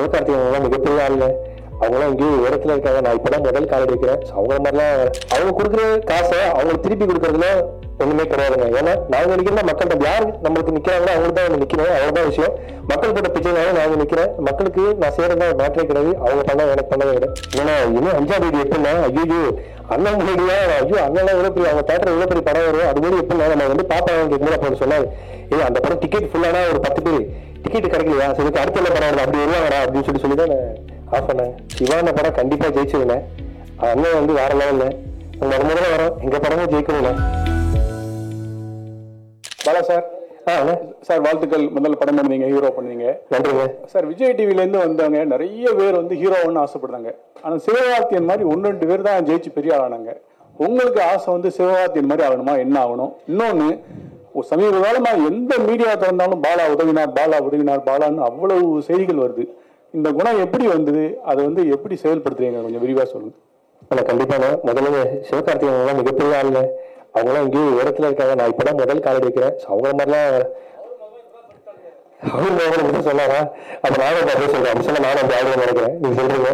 சிவகார்த்திகேயன் மிகப்பெரிய ஆளுங்க. அவங்களாம் எங்கேயும் இடத்துல இருக்காங்க. நான் இப்பதான் முதல் கால் எடுக்கிறேன். அவங்கள மாதிரிலாம் அவங்க கொடுக்குற காசை அவங்களுக்கு திருப்பி கொடுக்கறதுல ஒண்ணுமே கிடையாதுங்க. ஏன்னா நாங்க நிக்கிறோம், மக்கள் யார் நம்மளுக்கு நிக்கிறாங்களோ அவங்களுக்கு தான் வந்து நிக்கணும். அவ்வளவுதான் விஷயம். மக்கள் போட்ட பிச்சைனால நாங்க நிக்கிறேன். மக்களுக்கு நான் செய்யறதா மாற்றே கிடையாது. அவங்க பண்ண எனக்கு பண்ணவே கிடையாது. ஏன்னா இன்னும் 5ஆம் தேதி எப்படின்னா, ஐயோ அண்ணன் முன்னாடியா, ஐயோ அண்ணன் எவ்வளவு பெரிய அவங்க தேட்டர் எவ்வளவு பெரிய படம் வரும். அது மாதிரி எப்படின்னா நம்ம வந்து பாப்பாங்க மூலம் சொன்னாரு, ஏய் அந்த படம் டிக்கெட் ஃபுல்லானா ஒரு 10 பேர் டிக்கெட் கிடைக்கலையா, சரி அடுத்த என்ன படம் வருது அப்படி வருவாங்கடா அப்படின்னு சொல்லிதான் ஆஃப் பண்ணேன். சிவான படம் கண்டிப்பா ஜெயிச்சிருந்தேன். அண்ணன் வந்து வேற லெவல்ல முதல்ல வரோம். எங்க படமும் ஜெயிக்கணும். பாலா சார், சார் வாழ்த்துக்கள். முதல்ல படம் பண்ணுவீங்க, ஹீரோ பண்ணுவீங்க. நன்றிங்க சார். விஜய் டிவிலேருந்து வந்தவங்க நிறைய பேர் வந்து ஹீரோன்னு ஆசைப்படுறாங்க. ஆனால் சிவகார்த்தியன் மாதிரி 1-2 பேர் தான் ஜெயிச்சு பெரிய ஆளானாங்க. உங்களுக்கு ஆசை வந்து சிவகார்த்தியன் மாதிரி ஆகணுமா? என்ன ஆகணும்? இன்னொன்று, சமீப காலமாக எந்த மீடியா திறந்தாலும் பாலா உதவினார், பாலா உதவினார், பாலான்னு அவ்வளவு செய்திகள் வருது. இந்த குணம் எப்படி வந்தது? அதை வந்து எப்படி செயல்படுத்துறீங்க? கொஞ்சம் விரிவாக சொல்லுங்க. ஆனால் கண்டிப்பாங்க. முதல்ல சிவகார்த்திகேயன் மிகப்பெரிய ஆளுங்க. அவங்களாம் எங்கேயும் இடத்துல இருக்காங்க. நான் இப்பதான் முதல் கால் எடுக்கிறேன். அவங்கள மாதிரிலாம் அவங்க சொன்னாரா? அப்ப நானும் அப்படியே சொல்றேன். அப்படி சொன்னா நானும் அந்த ஆளுங்க நினைக்கிறேன். நீங்க சொல்றீங்க.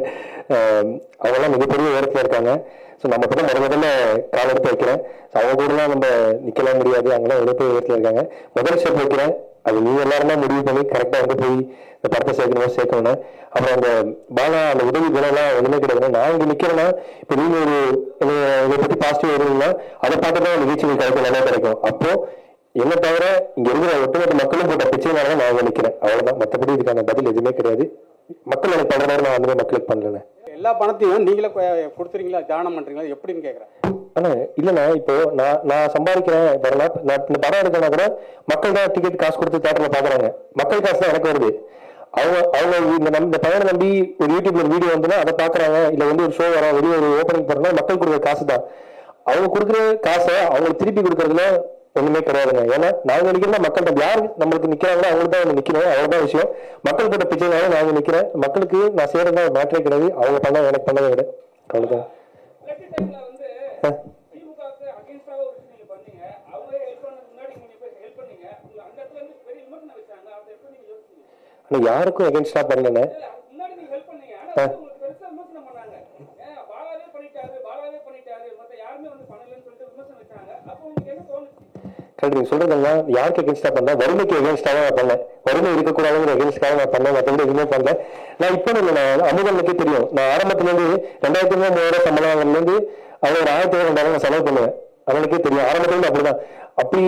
அவங்கெல்லாம் மிகப்பெரிய இடத்துல இருக்காங்க. ஸோ நம்ம கூட முதல்ல கால் எடுத்து வைக்கிறேன். அவங்க கூடலாம் நம்ம நிக்கலாம் முடியாது. அவங்களாம் மிகப்பெரிய இடத்துல இருக்காங்க. முதல் ஸ்டெப் வைக்கிறேன். அது நீங்க எல்லாருமே முடிவு பண்ணி கரெக்டா வந்து போய் இந்த படத்தை சேர்க்கணும்னு. அப்புறம் அந்த பாலா அந்த உதவி குணம்லாம் ஒண்ணுமே கிடையாது. நான் இங்க நிக்கிறேன்னா, இப்ப நீங்க ஒரு இதை பத்தி பாசிட்டிவ் வருவீங்கன்னா அதை பார்த்துதான் நிகழ்ச்சிகள் கிடைக்கும், நல்லா கிடைக்கும். அப்போ என்ன தவிர இங்க இருக்கிற ஒட்டுமொத்த மக்களும் போட்ட பிச்சைனால நான் இங்க நிக்கிறேன். அவ்வளவுதான். மற்றபடி இதுக்கான பதில் எதுவுமே கிடையாது. மக்கள் எனக்கு பண்ற நேரம் நான் வந்து மக்களுக்கு பண்றேன். எல்லா பணத்தையும் நீங்களே கொடுத்துறீங்களா, தானம் பண்றீங்களா, எப்படின்னு கேட்கறேன். ஆனா இல்லண்ணா, இப்போ நான் சம்பாதிக்கிறேன். நான் இந்த படம் எடுக்கனா கூட மக்கள் தான் டிக்கெட் காசு கொடுத்து தேட்டர்ல பாக்குறாங்க. மக்கள் காசு தான் எனக்கு வருது. அவங்க இந்த பையனை நம்பி ஒரு யூடியூப்ல ஒரு வீடியோ வந்துன்னா அதை பாக்குறாங்க. இல்ல வந்து ஒரு ஷோ வர வெளியே ஒரு ஓப்பனிங் போறோம்னா மக்கள் கொடுக்குற காசு தான். அவங்க கொடுக்குற காசை அவங்களுக்கு திருப்பி கொடுக்கறதுல ஒண்ணுமே கிடையாதுங்க. ஏன்னா நாங்க நிக்கிறோம், மக்கள் யார் நம்மளுக்கு நிக்கிறாங்களோ அவங்களுக்கு தான் வந்து நிக்கணும். அவ்வளவுதான் விஷயம். மக்கள் போட்ட பிச்சைனால நாங்க நிக்கிறேன். மக்களுக்கு நான் செய்யறதா மாற்றே கிடையாது. அவங்க பண்ண எனக்கு பண்ணவே கிடையாது. அவ்வளவுதான். யாருக்கும் எகென்ஸ்டா பண்ணல. சொல்றதெல்லாம் யாருக்கு எகென்ஸ்டா பண்ண, வறுமைக்கு எகென்ஸ்டாக நான் பண்ணேன். வறுமை இருக்கக்கூடாதுங்கிற எகென்ஸ்டாக நான் பண்ணேன். மற்றபடி எதுவுமே பண்ணல. நான் இப்போ இல்லை, அமுதனுக்கே தெரியும். நான் ஆரம்பத்துல இருந்து 2000-3000 சம்பளம் இருந்து அவங்க ஒரு 1000-2000 நான் செலவு பண்ணுவேன். அவனுக்கே தெரியும். ஆரம்பத்துல இருந்து அப்படிதான். அப்படி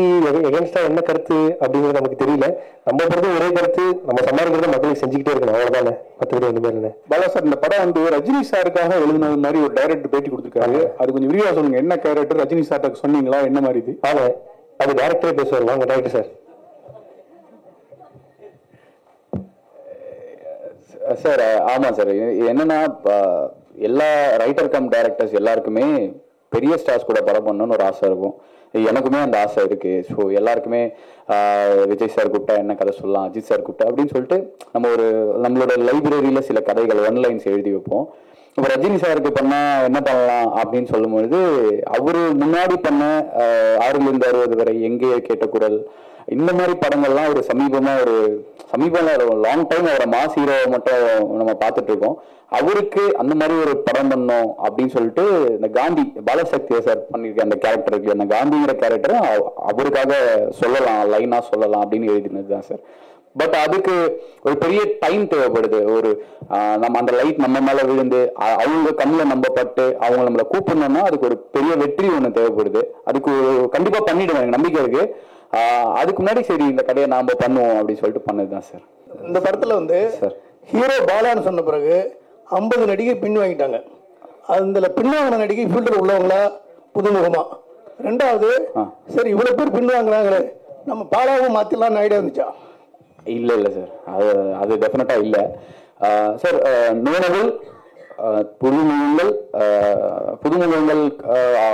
எகென்ஸ்டா என்ன கருத்து அப்படிங்கிறது நமக்கு தெரியல. நம்ம பொறுத்த ஒரே கருத்து, நம்ம சம்பாதிக்கிறத மக்களுக்கு செஞ்சுக்கிட்டே இருக்கணும். அவ்வளவுதானே, மற்றபடி ஒண்ணுமே இல்லை. பாலா சார், இந்த படம் வந்து ரஜினி சாருக்காக எழுதுனது மாதிரி ஒரு டைரக்டர் பேட்டி கொடுத்துருக்காரு. அது கொஞ்சம் விரிவா சொல்லுங்க. என்ன கேரக்டர் ரஜினி சார்ட்ட சொன்னீங்களா? என்ன மாதிரி இது? அது டைரக்டரே பேசுவாங்க. அவங்க டைரக்டர் சார். சார் ஆமா சார். என்னன்னா எல்லா ரைட்டர் கம் டைரக்டர்ஸ் எல்லாருக்குமே பெரிய ஸ்டார்ஸ் கூட படம் பண்ணணும்னு ஒரு ஆசை இருக்கும். எனக்குமே அந்த ஆசை இருக்கு. ஸோ எல்லாருக்குமே விஜய் சார் கூப்பிட்டா என்ன கதை சொல்லலாம், அஜித் சார் கூப்பிட்டா அப்படின்னு சொல்லிட்டு நம்ம நம்மளோட லைப்ரரியில சில கதைகள் ஒன்லைன்ஸ் எழுதி வைப்போம். இப்போ ரஜினி சாருக்கு பண்ணா என்ன பண்ணலாம் அப்படின்னு சொல்லும்பொழுது, அவரு முன்னாடி பண்ண 6லிருந்து 60 வரை, எங்கே கேட்ட குரல், இந்த மாதிரி படங்கள்லாம் ஒரு சமீபம் லாங் டைம் அவரை மாஸ் ஹீரோவை மட்டும் நம்ம பார்த்துட்டு இருக்கோம். அவருக்கு அந்த மாதிரி ஒரு படம் பண்ணோம் அப்படின்னு சொல்லிட்டு இந்த காந்தி பாலசக்தியை சார் பண்ணியிருக்க அந்த கேரக்டர் இருக்கு, அந்த காந்திங்கிற கேரக்டரை அவருக்காக சொல்லலாம், லைனா சொல்லலாம் அப்படின்னு எழுதினது தான் சார். பட் அதுக்கு ஒரு பெரிய டைம் தேவைப்படுது. நம்ம அந்த லைட் நம்ம மேல விழுந்து அவங்க கண்ணில் நம்ம பட்டு அவங்க நம்மளை கூப்பிடணும்னா அதுக்கு ஒரு பெரிய வெற்றி ஒன்று தேவைப்படுது. அதுக்கு கண்டிப்பா பண்ணிடுவேன், எனக்கு நம்பிக்கை இருக்கு. அதுக்கு முன்னாடி சரி இந்த கதையை நாம பண்ணுவோம் அப்படின்னு சொல்லிட்டு பண்ணதுதான் சார். இந்த படத்துல வந்து ஹீரோ பாலான்னு சொன்ன பிறகு 50 நடிகை பின் வாங்கிட்டாங்க. அதுல பின்வாங்கின நடிகை ஃபீல்டர் உள்ளவங்களா புதுமுகமா? ரெண்டாவது, சரி இவ்வளவு பேர் பின் வாங்குறாங்களே, நம்ம பாலாவும் மாத்திரலாம் ஐடியா இருந்துச்சா? இல்ல சார், அது டெஃபினட்டா இல்ல சார். நூனகள் புதுமுகங்கள்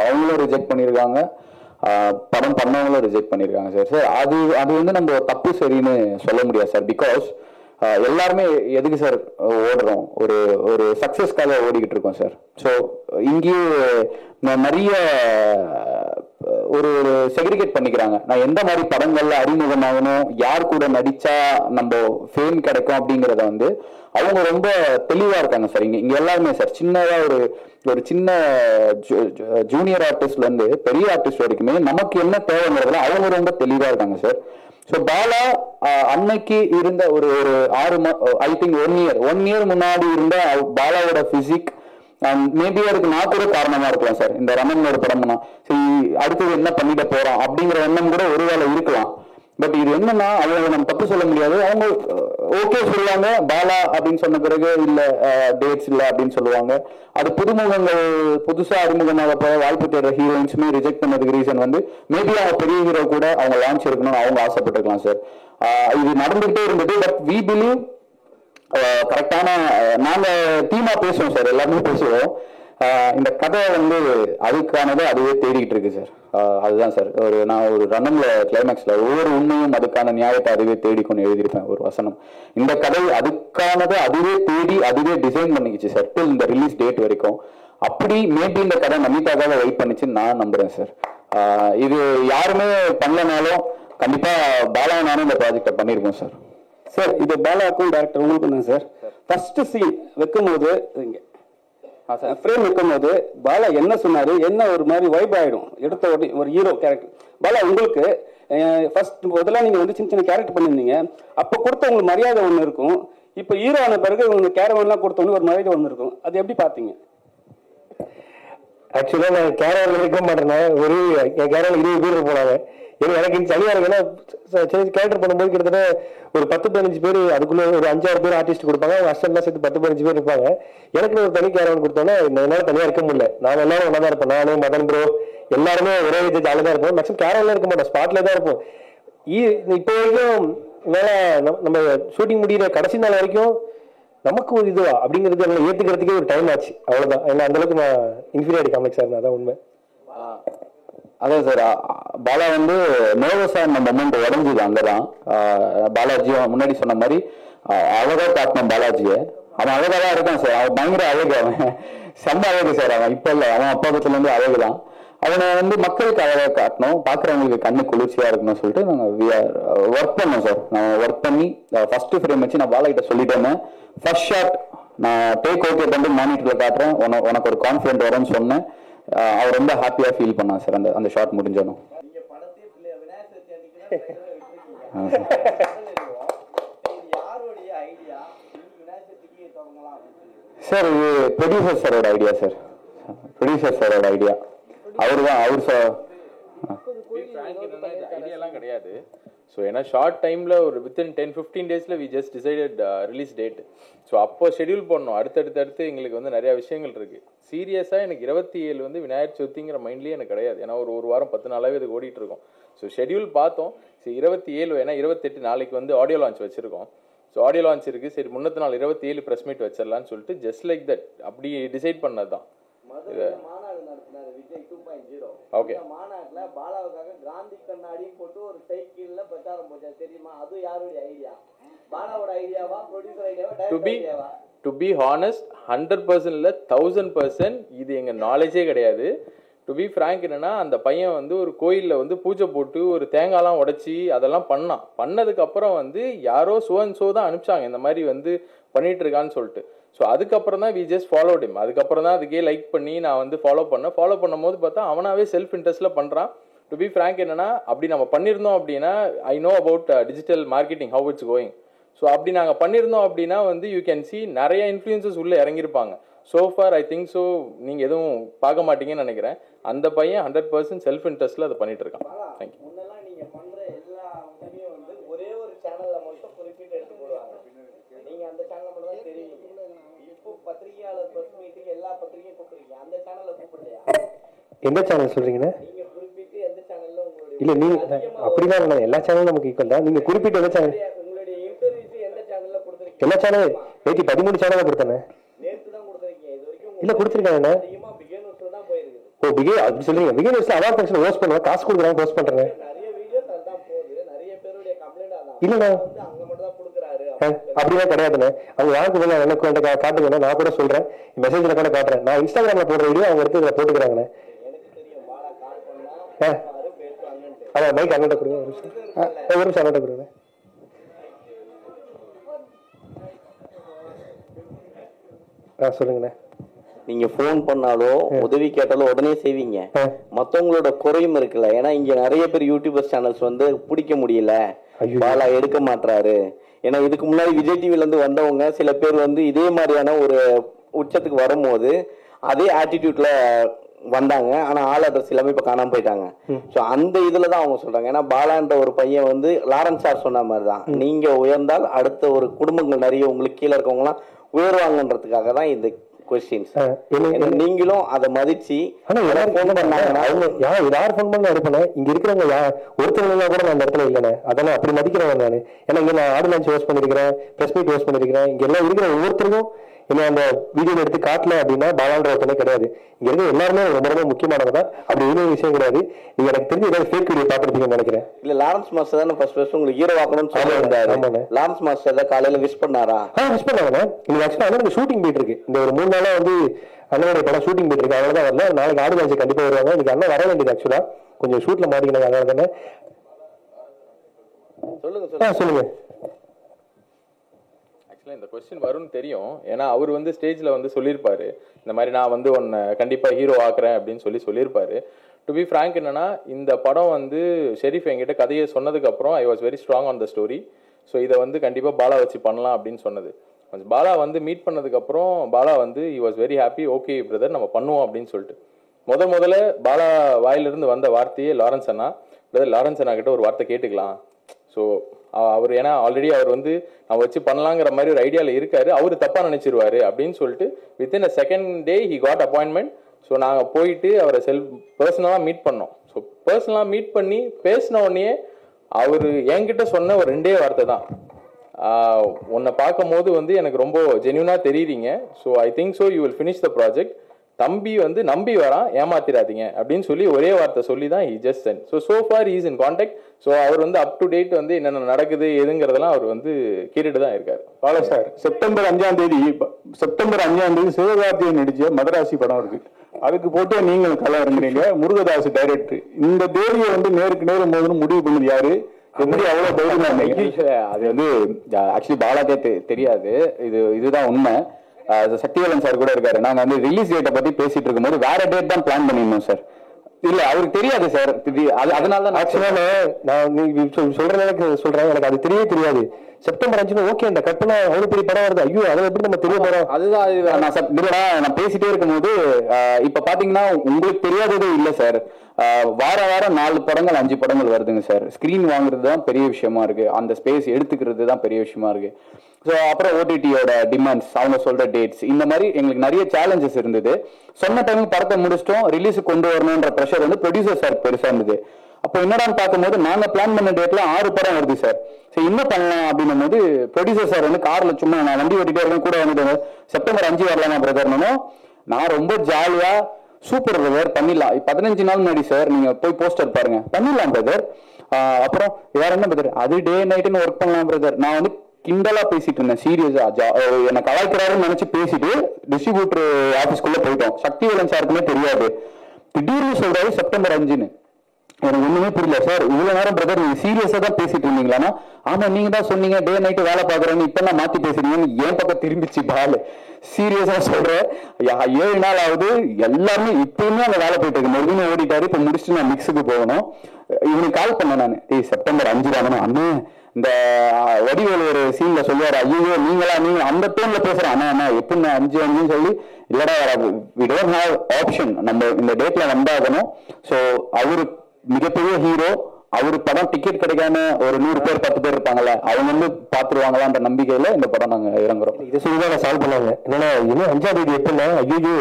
அவங்களும் ரிஜெக்ட் பண்ணியிருக்காங்க, படம் பண்ணவங்களும் ரிஜெக்ட் பண்ணியிருக்காங்க சார். சார் அது வந்து நம்ம தப்பு சரின்னு சொல்ல முடியாது சார். பிகாஸ் எல்லாருமே எதுக்கு சார் ஓடுறோம், ஒரு ஒரு சக்ஸஸ்க்காக ஓடிக்கிட்டு இருக்கோம் சார். ஸோ இங்கேயும் நிறைய ஒரு செக்ரிகேட் பண்ணிக்கிறாங்க. நான் எந்த மாதிரி படங்கள்ல அறிமுகமாகணும், யார் கூட நடிச்சா நம்ம ஃபேம் கிடைக்கும் அப்படிங்கிறத வந்து அவங்க ரொம்ப தெளிவா இருக்காங்க சார். இங்க எல்லாருமே சார் சின்னதா ஒரு சின்ன ஜூனியர் ஆர்டிஸ்ட்ல இருந்து பெரிய ஆர்டிஸ்ட் வரைக்குமே நமக்கு என்ன தேவைங்கிறதுல அவங்க ரொம்ப தெளிவா இருக்காங்க சார். ஸோ பாலா அன்னைக்கு இருந்த ஒரு 6 ஐ திங்க் 1 இயர் முன்னாடி இருந்த பாலாவோட பிசிக் மேபி அதுக்கு நான் கூட காரணமா இருக்கலாம் சார். இந்த ரமனோட படம்னா சரி அடுத்தது என்ன பண்ணிட போறோம் அப்படிங்கிற எண்ணம் கூட ஒருவேளை இருக்கலாம். பட் இது என்னன்னா அவங்க நம்ம தப்பு சொல்ல முடியாது. அவங்க ஓகே சொல்லுவாங்க பாலா அப்படின்னு சொன்ன பிறகு இல்ல டேட்ஸ் இல்ல அப்படின்னு சொல்லுவாங்க. அது புதுமுகங்கள் புதுசா அறிமுகமாக போற வாய்ப்பு தேடுற ஹீரோயின்ஸுமே ரிஜெக்ட் பண்ணதுக்கு ரீசன் வந்து மேபி அவங்க பெரிய ஹீரோ கூட அவங்க லான்ச் இருக்கணும்னு அவங்க ஆசைப்பட்டிருக்கலாம் சார். இது நடந்துகிட்டே இருந்தது. பட் வி பிலீவ் கரெக்டான நாங்க டீமா பேசுவோம் சார், எல்லாருமே பேசுவோம். இந்த கதை வந்து அதுக்கானதை அதுவே தேடிக்கிட்டு இருக்கு சார். அதுதான் சார் நான் ஒரு ரன்னம்ல கிளைமேக்ஸ்ல ஒவ்வொரு உண்மையும் அதுக்கான நியாயத்தை அதுவே தேடிக்கொண்டு எழுதியிருப்பேன் ஒரு வசனம். இந்த கதை அதுக்கானதை அதுவே தேடி அதுவே டிசைன் பண்ணிக்கிச்சு சார் டில் இந்த ரிலீஸ் டேட் வரைக்கும். அப்படி மேபி இந்த கதை நமிதாக்காக வெயிட் பண்ணிச்சுன்னு நான் நம்புறேன் சார். இது யாருமே பண்ணலனாலும் கண்டிப்பா பாலா நானும் இந்த ப்ராஜெக்டை பண்ணியிருக்கோம் சார். சார் இது பாலாவுக்கும் டேரக்டர் உங்களுக்கும் தான் சார். ஃபர்ஸ்ட் சீன் வைக்கும்போது இங்க ஃப்ரேம் வைக்கும்போது பாலா என்ன சொன்னாரு, என்ன ஒரு மாதிரி வைப் ஆயிடும் எடுத்த ஒரு ஹீரோ கேரக்டர். பாலா உங்களுக்கு ஃபர்ஸ்ட் முதல்ல நீங்க வந்து சின்ன சின்ன கேரக்டர் பண்ணியிருந்தீங்க, அப்போ கொடுத்த உங்களுக்கு மரியாதை ஒன்று இருக்கும். இப்போ ஹீரோ ஆன பிறகு உங்களுக்கு கேரவன்லாம் கொடுத்தவொன்னு ஒரு மரியாதை ஒன்று இருக்கும். அது எப்படி பார்த்தீங்க? ஆக்சுவலா நான் கேரவன்ல இருக்க மாட்டேன்னா என் கேரவன் 20 பேர் போனாங்க. எனக்கு தனியா இருக்குன்னா கேரக்டர் பண்ணும்போது கிட்டத்தட்ட ஒரு 10-15 பேர், அதுக்குள்ள ஒரு 5-6 பேர் ஆர்டிஸ்ட் கொடுப்பாங்க. அவங்க அசிஸ்டன்ட்லாம் சேர்த்து 10-15 பேர் இருப்பாங்க. எனக்கு ஒரு தனி கேரவன் கொடுத்தோன்னா என்னால தனியா இருக்க முடியல. நாங்க எல்லாரும் ஒன்னா தான் இருப்போம். நானே மதன் ப்ரோ எல்லாருமே ஒரே ஜாலியா தான் இருப்போம். மேக்ஸிமம் கேரவன்ல இருக்க மாட்டோம், ஸ்பாட்ல தான் இருப்போம். இப்போ வரைக்கும் மேல நம்ம ஷூட்டிங் முடிகிற கடைசி நாள் வரைக்கும் நமக்கு ஒரு இதுவா அப்படிங்கிறது எங்களை ஏத்துக்கிறதுக்கே ஒரு டைம் ஆச்சு. அவ்வளவுதான். ஏன்னா அந்த அளவுக்கு நான் இன்ஃபீரியாரிட்டி காம்ப்ளெக்ஸ் சார், அதான் உண்மை. அதான் சார் பாலா வந்து நர்வஸா அந்த மொமெண்ட் உடஞ்சுது அங்கதான். பாலாஜியும் முன்னாடி சொன்ன மாதிரி அழகா காட்டணும் பாலாஜியை. அவன் அழகாதான் இருக்கான் சார். அவன் பயங்கர அழகு, அவன் செம்ம அழகு சார். அவன் இப்ப இல்ல, அவன் அப்பா பத்துல இருந்து அழகுதான். அவனை வந்து மக்களுக்கு அழகா காட்டணும், பாக்குறவங்களுக்கு கண்ணு குளிர்ச்சியா இருக்கணும்னு சொல்லிட்டு நாங்க ஒர்க் பண்ணோம் சார். நான் ஒர்க் பண்ணி ஃபர்ஸ்ட் ஃப்ரேம் வச்சு நான் பாலா கிட்ட சொல்லிட்டேன், ஃபர்ஸ்ட் ஷாட் நான் டேக் ஓகே பண்ணி மானிட்டர்ல காட்டுறேன், உனக்கு ஒரு கான்ஃபிடென்ட் வரும்னு சொன்னேன். அவர் ரொம்ப ஹாப்பியா ஃபீல் பண்ணான் சார் அந்த ஷாட் முடிஞ்சதும். சார் இது ப்ரொடியூசர் சாரோட ஐடியா சார். ப்ரொடியூசர் சாரோட ஐடியா. அவர் சார் ஐடியாலாம் கிடையாது. ஸோ ஏன்னா ஷார்ட் டைமில் ஒரு வித்தின் 10-15 டேஸில் we just decided release date. So அப்போ ஷெடியூல் பண்ணோம். அடுத்தடுத்து எங்களுக்கு வந்து நிறையா விஷயங்கள் இருக்குது. சீரியஸாக எனக்கு 27 வந்து விநாயகர் சதுர்த்திங்கிற மைண்ட்லேயே எனக்கு கிடையாது. ஏன்னா ஒரு வாரம் 10 நாளாகவே அதுக்கு ஓடிட்டு இருக்கோம். ஸோ ஷெடியூல் பார்த்தோம். சரி 27 ஏன்னா 28 நாளைக்கு வந்து ஆடியோ லான்ச் வச்சுருக்கோம். ஸோ ஆடியோ லான்ச் இருக்குது. சரி முன்னத்து நாள் 27 ப்ரெஸ் மீட் வச்சிடலான்னு சொல்லிட்டு ஜஸ்ட் லைக் தட் அப்படி டிசைட் பண்ணது தான். ஓகே மாநாட்டுல பாலாவுக்காக காந்தி கண்ணாடி போட்டு ஒரு சைக்கிள்ல பிரச்சாரம் போச்சா தெரியுமா? அது யாருடைய ஐடியா? பாலாவோட ஐடியாவா, ப்ரொடியூசர் ஐடியாவா, டைரக்டர் ஐடியாவா? டு பி ஹானஸ்ட் 100% இல்ல 1000% இது எங்க நாலேஜே கிடையாது. டு பி ஃப்ராங்க் என்னன்னா அந்த பையன் வந்து ஒரு கோயிலில் வந்து பூஜை போட்டு ஒரு தேங்காய்லாம் உடைச்சி அதெல்லாம் பண்ணதுக்கு அப்புறம் வந்து யாரோ சோ தான் அனுப்பிச்சாங்க இந்த மாதிரி வந்து பண்ணிட்டு இருக்கான்னு சொல்லிட்டு. ஸோ அதுக்கப்புறம் தான் வி ஜஸ்ட் ஃபாலோட் ஹிம். அதுக்கப்புறம் தான் அதுக்கே லைக் பண்ணி நான் வந்து ஃபாலோ பண்ணும்போது பார்த்தா அவனாவே செல்ஃப் இன்ட்ரெஸ்ட்ல பண்ணுறான். டு பி ஃப்ராங்க் என்னன்னா அப்படி நம்ம பண்ணியிருந்தோம் அப்படின்னா I know about digital marketing how it's going. So அப்படி நாங்கள் பண்ணியிருந்தோம் அப்படின்னா வந்து யூ கேன் சி நிறைய இன்ஃப்ளூயன்சஸ் உள்ளே இறங்கியிருப்பாங்க. சோஃபார் ஐ திங்க் ஸோ நீங்கள் எதுவும் பார்க்க மாட்டீங்கன்னு நினைக்கிறேன். அந்த பையன் 100% செல்ஃப் இன்ட்ரெஸ்ட்ல அதை பண்ணிட்டு இருக்கான். தேங்க்யூ. முன்னெல்லாம் நீங்க பண்ற எல்லா உதவியும் வந்து ஒரே ஒரு சேனல்ல மட்டும் குறிப்பிட்டு எடுத்து போடுவாங்க. நீங்க அந்த சேனல்ல மட்டும் தான் தெரியுங்க. இப்போ பத்திரிகையாளர் பிரஸ் மீட்டிங் எல்லா பத்திரிகையும் கூப்பிடுறீங்க, அந்த சேனல்ல கூப்பிடலையா? எந்த சேனல் சொல்றீங்கன்னா? நீங்க குறிப்பிட்டு எந்த சேனல்ல உங்களுடைய இல்ல நீங்க அப்படிதான் எல்லா சேனலும் நமக்கு ஈக்குவல் தான். நீங்க குறிப்பிட்ட எந்த சேனல்? உங்களுடைய இன்டர்வியூ எந்த சேனல்ல கொடுத்திருக்கீங்க? எல்லா சேனல் 13 சேனல் கொடுத்தேன். நேத்து தான் கொடுத்திருக்கீங்க. இது வரைக்கும் இல்ல கொடுத்திருக்காங்க. அதிகமா பிகினர்ஸ்ல தான் போயிருக்கு. ஓ அப்படி சொல்றீங்க. பிகினர்ஸ்ல அவார்ட் ஃபங்க்ஷன் ஹோஸ்ட் பண்ணுவேன், காசு கொடுக்குறாங்க, ஹோஸ்ட் பண்றேன். நிறைய வீடியோஸ் அதான் போகுது. நிறைய பேருடைய கம்ப்ளைண்ட் அதான். இல்லண்ணா வந்து அங்க மட்டும் தான் கொடுக்குறாரு. அப்படிலாம் கிடையாதுண்ணே. அவங்க யாருக்கு வேணும் எனக்கு என்கிட்ட காட்டுங்கண்ணே, நான் கூட சொல்றேன், மெசேஜ்ல கூட காட்டுறேன். நான் இன்ஸ்டாகிராம்ல போடுற வீடியோ அவங்க எடுத்து இதில் போட்டுக்கிறாங்கண்ணே. அதான் மைக் அண்ணன் கொடுங்க, ஒரு நிமிஷம் அண்ணன் கொடுங்க. சொல்லுங்கண்ணே. நீங்க போன் பண்ணாலும் உதவி கேட்டாலும் உடனே செய்வீங்க. மத்தவங்களோட குறையும் இருக்குல்ல, ஏன்னா இங்க நிறைய பேர் யூடியூபர்ஸ் சேனல்ஸ் வந்து பிடிக்க முடியல, பாலா எடுக்க மாட்டாரு. ஏன்னா இதுக்கு முன்னாடி விஜய் டிவில இருந்து வந்தவங்க சில பேர் வந்து இதே மாதிரியான ஒரு உச்சத்துக்கு வரும்போது அதே ஆட்டிடியூட்ல வந்தாங்க. ஆனா ஆள் அட்ரஸ் எல்லாமே இப்ப காணாம போயிட்டாங்க. சோ அந்த இதுலதான் அவங்க சொல்றாங்க. ஏன்னா பாலான்ற ஒரு பையன் வந்து லாரன்ஸ் சார் சொன்ன மாதிரிதான், நீங்க உயர்ந்தால் அடுத்த ஒரு குடும்பங்கள் நிறைய உங்களுக்கு கீழே இருக்கவங்க எல்லாம் உயர்வாங்கன்றதுக்காக தான் இந்த கொஸ்டின்ஸ். நீங்களும் அதை மதிச்சு யார் போன் பண்ண எடுப்பேன். இங்க இருக்கிறவங்க ஒருத்தவங்க கூட நான் அந்த இடத்துல இல்லைண்ணே. அதெல்லாம் அப்படி மதிக்கிறவன் நான். ஏன்னா இங்க நான் ஆடு லான்ச் ஹோஸ்ட் பண்ணிருக்கிறேன், பிரஸ் மீட் ஹோஸ்ட் பண்ணிருக்கிறேன். இங்க எல்லாம் இருக்கிற ஒவ்வொருத்தருக்கும் என்ன அந்த வீடியோ எடுத்து காட்டல அப்படின்னா பாலான்ற ஒருத்தனே கிடையாது. இங்க இருக்க எல்லாருமே ரொம்ப ரொம்ப முக்கியமானவங்க. அப்படி எதுவும் விஷயம் கிடையாது. நீங்க எனக்கு தெரிஞ்சு ஏதாவது ஃபேக் வீடியோ பார்த்துருப்பீங்கன்னு நினைக்கிறேன். இல்ல லாரன்ஸ் மாஸ்டர் தான் ஃபர்ஸ்ட் உங்களுக்கு ஹீரோ ஆக்கணும்னு சொல்லியிருந்தாரு. லாரன்ஸ் மாஸ்டர் தான் காலையில விஷ் பண்ணாரா? விஷ் பண்ணாங்க. இன்னைக்கு ஆக்சுவலா அண்ணனுக்கு ஷூட்டிங் போயிட்டு இருக்கு. இந்த ஒரு 3 நாளா வந்து அண்ணனுடைய படம் ஷூட்டிங் போயிட்டு இருக்கு. அவ்வளவுதான் வரல. நாளைக்கு ஆடு லான்ச் கண்டிப்பா வருவாங்க. இன்னைக்கு அண்ணன் வர வேண்டியது ஆக்சுவலா கொஞ்சம் ஷூட்ல மாட்டிக்கினாங்க. அதனால தானே. சொல்லுங்க. இந்த கொஸ்டின் வரும்னு தெரியும். ஏன்னா அவர் வந்து ஸ்டேஜ்ல வந்து சொல்லியிருப்பாரு, இந்த மாதிரி நான் வந்து உன்னை கண்டிப்பா ஹீரோ ஆக்குறேன் அப்படின்னு சொல்லியிருப்பாரு. டு பி ஃப்ராங்க் என்னன்னா, இந்த படம் வந்து ஷெரீஃப் என்கிட்ட கதையை சொன்னதுக்கு அப்புறம் I was very strong on the story. So இதை வந்து கண்டிப்பா பாலா வச்சு பண்ணலாம் அப்படின்னு சொன்னது. பாலா வந்து மீட் பண்ணதுக்கு அப்புறம் பாலா வந்து he was very happy. Okay brother, நம்ம பண்ணுவோம் அப்படின்னு சொல்லிட்டு முதல்ல பாலா வாயிலிருந்து வந்த வார்த்தையே லாரன்ஸ் அண்ணா, பிரதர் லாரன்ஸ் அண்ணா கிட்ட ஒரு வார்த்தை கேட்டுக்கலாம். ஸோ அவர் ஏன்னா ஆல்ரெடி அவர் வந்து நான் வச்சு பண்ணலாங்கிற மாதிரி ஒரு ஐடியாவில் இருக்காரு, அவர் தப்பா நினைச்சிருவாரு அப்படின்னு சொல்லிட்டு within a second day he got appointment. So நாங்கள் போயிட்டு அவரை பர்சனலாக மீட் பண்ணோம். ஸோ பர்சனலாக மீட் பண்ணி பேசின உடனே அவர் என்கிட்ட சொன்ன ஒரு 2 வார்த்தை தான், உன்னை பார்க்கும் போது வந்து எனக்கு ரொம்ப ஜென்யூனா தெரியுறீங்க. So I think so you will finish the project. தம்பி வந்து நம்பி வரான், ஏமாத்திராதீங்க அப்படின்னு சொல்லி ஒரே வார்த்தை சொல்லி தான் he just sent. so far he is in contact. So அவர் வந்து அப் டு டேட் வந்து என்னென்ன நடக்குது எதுங்கிறதெல்லாம் அவர் வந்து கேட்டுட்டு தான் இருக்காரு. பாலா சார், செப்டம்பர் 5ஆம் தேதி சிவகார்த்திகேயன் நடிச்ச மதராசி படம் இருக்கு. அதுக்கு போட்டு நீங்கள் களம் இறங்குறீங்க. முருகதாஸ் டைரக்டர். இந்த தேதியை வந்து நேருக்கு நேரம் போதுன்னு முடிவு பண்ணது யாரு? எப்படி அவ்வளவு தைரியமா இருந்தீங்க? அது வந்து ஆக்சுவலி பாலாக்கே தெரியாது. இதுதான் உண்மை. சக்திவேலன் சார் கூட இருக்காரு. நாங்க வந்து ரிலீஸ் டேட்டை பத்தி பேசிட்டு இருக்கும்போது வேற டேட் தான் பிளான் பண்ணிருந்தோம் சார். இல்ல அவருக்கு தெரியாது சார். அதனால தான் ஆக்சுவலா நான் சொல்றேன், எனக்கு அது தெரியாது. செப்டம்பர் 5 ஓகே, இந்த கட்டணம் அவ்வளவு பெரிய படம் வருது, ஐயோ அதை எப்படி நம்ம தெரிய போறோம்? அதுதான் நான் பேசிட்டே இருக்கும்போது இப்ப பாத்தீங்கன்னா உங்களுக்கு தெரியாததே இல்ல சார். வாரம் 4 படங்கள் 5 படங்கள் வருதுங்க சார். ஸ்கிரீன் வாங்குறது தான் பெரிய விஷயமா இருக்கு, அந்த ஸ்பேஸ் எடுத்துக்கிறது தான் பெரிய விஷயமா இருக்கு. ஸோ அப்புறம் ஓடிடியோட டிமாண்ட்ஸ், அவங்க சொல்ற டேட்ஸ், இந்த மாதிரி எங்களுக்கு நிறைய சேலஞ்சஸ் இருந்தது. சொன்ன டைமுக்கு படத்தை முடிச்சிட்டோம், ரிலீஸ் கொண்டு வரணும்ன்ற ப்ரெஷர் வந்து ப்ரொடியூசர் சார் பெருசா இருந்தது. அப்போ என்னடான்னு பார்க்கும்போது நாங்க பிளான் பண்ண டேட்ல 6 படம் வருது சார். சரி என்ன பண்ணலாம் அப்படின்னும் போது ப்ரொடியூசர் சார் வந்து கார்ல சும்மா நான் வண்டி ஓட்டிட்டே இருக்கேன் கூட வந்துட்டு செப்டம்பர் 5 வரலாமா பிரதர்னோ. நான் ரொம்ப ஜாலியா சூப்பர் பிரதர் பண்ணிடலாம், 15 நாள் முன்னாடி சார் நீங்க போய் போஸ்டர் பாருங்க, பண்ணிடலாம் பிரதர். அப்புறம் வேற என்ன பிரதர், அது டே நைட்டுன்னு ஒர்க் பண்ணலாம் பிரதர். நான் வந்து கிண்டலா பேசிட்டு இருந்தேன், சீரியஸா என்ன கலாய்க்கிறாருன்னு நினைச்சு பேசிட்டு டிஸ்ட்ரிபியூட்டர் ஆபீஸ்க்குள்ள போயிட்டோம். சக்திவேலன் சாருக்குமே தெரியாது. திடீர்னு சொல்றாரு செப்டம்பர் 5ன்னு. எனக்கு ஒண்ணுமே புரியல. சார் இவ்வளவு நேரம் பிரதர் நீங்க சீரியஸா தான் பேசிட்டு இருந்தீங்களா? ஆமா நீங்க தான் சொன்னீங்க டே நைட்டு வேலை பாக்குறேன்னு, இப்ப நான் மாத்தி பேசுறீங்கன்னு என் பக்கம் திரும்பிச்சு பாலு. சீரியஸா சொல்றேன், 7 நாள் ஆகுது, எல்லாருமே இப்பயுமே அந்த வேலை போயிட்டு இருக்கு. மறுபடியும் ஓடிட்டாரு, இப்ப முடிச்சுட்டு நான் மிக்ஸுக்கு போகணும். இவனுக்கு கால் பண்ணேன் நான், செப்டம்பர் 5 தானே அண்ணா, இந்த வடிவேல் ஒரு சீன்ல சொல்லுவாரு, ஐயோ நீங்களா நீங்க அந்த டோன்ல பேசுறேன் அண்ணா அண்ணா எப்படி 5 சொல்லி, இல்லடா we don't have option, நம்ம இந்த டேட்ல வந்தாகணும். ஸோ அவரு மிகப்பெரிய ஹீரோ, அவரு படம் டிக்கெட் கிடைக்காம ஒரு 100 பேர் 10 பேர் இருப்பாங்கல்ல, அவங்க வந்து பாத்துருவாங்களான்ற நம்பிக்கையில இந்த படம் நாங்க இறங்குறோம். இதை சொல்லிதான் சால்வ் பண்ணாங்க. என்னன்னா இன்னும் 5ஆம் தேதி எப்படின்னா, ஐயோ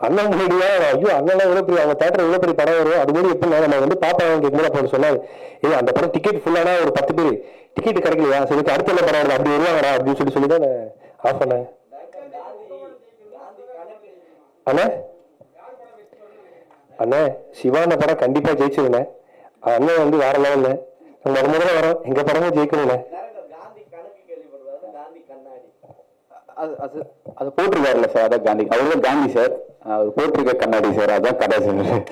அண்ணன் முன்னாடியா, ஐயோ அண்ணன் எவ்வளவு பெரிய அவங்க தேட்டர் எவ்வளவு பெரிய படம் வரும், அது மாதிரி எப்படின்னா நம்ம வந்து பாப்பாங்க கேட்கும்போது சொன்னாரு, ஏ அந்த படம் டிக்கெட் ஃபுல்லானா ஒரு 10 பேர் டிக்கெட் கிடைக்கலையா, சரி அடுத்த என்ன படம் வருது அப்படி வருவாங்கடா அப்படின்னு சொல்லி தான் ஆஃப் பண்ணேன். அண்ணா அண்ணா சிவான படம் கண்டிப்பா ஜெயிச்சிருந்தேன். அண்ணன் வந்து வேற லெவல்ல முதல்ல வரோம், எங்க படமும் ஜெயிக்கணும்ல. காந்தி கணக்கு கேள்விப்படுவாரு. காந்தி அது போட்டிருக்காருல்ல சார், அதான் காந்தி. அவரு காந்தி சார், அவர் போட்டிருக்க கண்ணாடி சார், அதான் கதை சார்.